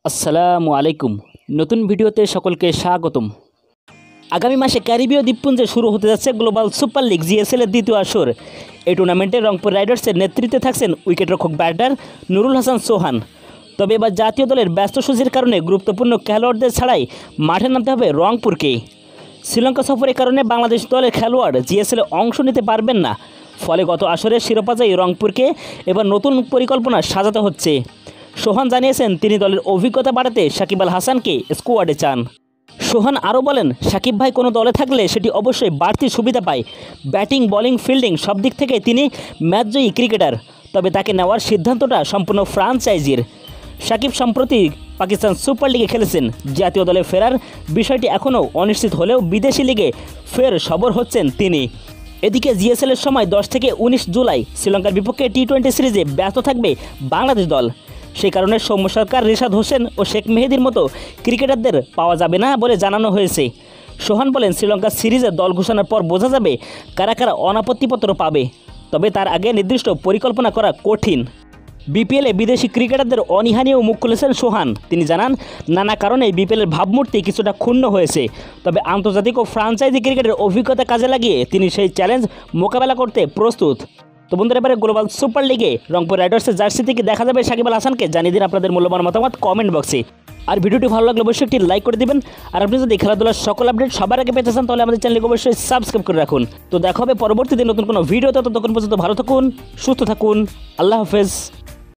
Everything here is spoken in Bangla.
আসসালামু আলাইকুম। নতুন ভিডিওতে সকলকে স্বাগতম। আগামী মাসে ক্যারিবীয় দ্বীপপুঞ্জে শুরু হতে যাচ্ছে গ্লোবাল সুপার লিগ জিএসএল-এর দ্বিতীয় আসর। এই টুর্নামেন্টে রংপুর রাইডার্সের নেতৃত্বে থাকছেন উইকেটরক্ষক ব্যাটার নুরুল হাসান সোহান। তবে এবার জাতীয় দলের ব্যস্ত সূচির কারণে গুরুত্বপূর্ণ খেলোয়াড়দের ছাড়াই মাঠে নামতে হবে রংপুরকে। শ্রীলঙ্কা সফরের কারণে বাংলাদেশ দলের খেলোয়াড় জিএসএলে অংশ নিতে পারবেন না। ফলে গত আসরের শিরোপাজয়ী রংপুরকে এবার নতুন পরিকল্পনা সাজাতে হচ্ছে। সোহান জানিয়েছেন তিনি দলের অভিজ্ঞতা বাড়াতে সাকিব আল হাসানকে স্কোয়াডে চান। সোহান আরও বলেন, সাকিব ভাই কোনো দলে থাকলে সেটি অবশ্যই বাড়তি সুবিধা পায়। ব্যাটিং, বোলিং, ফিল্ডিং সব দিক থেকে তিনি ম্যাচজয়ী ক্রিকেটার। তবে তাকে নেওয়ার সিদ্ধান্তটা সম্পূর্ণ ফ্রাঞ্চাইজির। সাকিব সম্প্রতি পাকিস্তান সুপার লিগে খেলেছেন। জাতীয় দলে ফেরার বিষয়টি এখনও অনিশ্চিত হলেও বিদেশি লিগে ফের সবর হচ্ছেন তিনি। এদিকে জিএসএলের সময় 10 থেকে 19 জুলাই শ্রীলঙ্কার বিপক্ষে টি-20 সিরিজে ব্যস্ত থাকবে বাংলাদেশ দল। সেই কারণে সৌম্য সরকার, রিশাদ হোসেন ও শেখ মেহেদির মতো ক্রিকেটারদের পাওয়া যাবে না বলে জানানো হয়েছে। সোহান বলেন, শ্রীলঙ্কা সিরিজে দল ঘোষণার পর বোঝা যাবে কারা কারা অনাপত্তিপত্র পাবে। তবে তার আগে নির্দিষ্ট পরিকল্পনা করা কঠিন। বিপিএলে বিদেশি ক্রিকেটারদের অনীহা নিয়েও মুখ খুলেছেন সোহান। তিনি জানান, নানা কারণে বিপিএলের ভাবমূর্তি কিছুটা ক্ষুণ্ণ হয়েছে। তবে আন্তর্জাতিক ও ফ্রাঞ্চাইজি ক্রিকেটের অভিজ্ঞতা কাজে লাগিয়ে তিনি সেই চ্যালেঞ্জ মোকাবেলা করতে প্রস্তুত। তো বন্ধুরা, এবারে গ্লোবাল সুপার লিগে রংপুর রাইডার্সের জার্সি থেকে দেখা যাবে সাকিব আল হাসানকে। জানিয়ে দিন আপনাদের মূল্যবান মতামত কমেন্ট বক্সে। আর ভিডিওটি ভালো লাগলে অবশ্যই একটি লাইক করে দিবেন। আর আপনি যদি খেলাধুলার সকল আপডেট সবার আগে পেতে চান তাহলে আমাদের চ্যানেলকে অবশ্যই সাবস্ক্রাইব করে রাখুন। তো দেখা হবে পরবর্তীতে নতুন কোনো ভিডিওতে। ততক্ষণ পর্যন্ত ভালো থাকুন, সুস্থ থাকুন। আল্লাহ হাফেজ।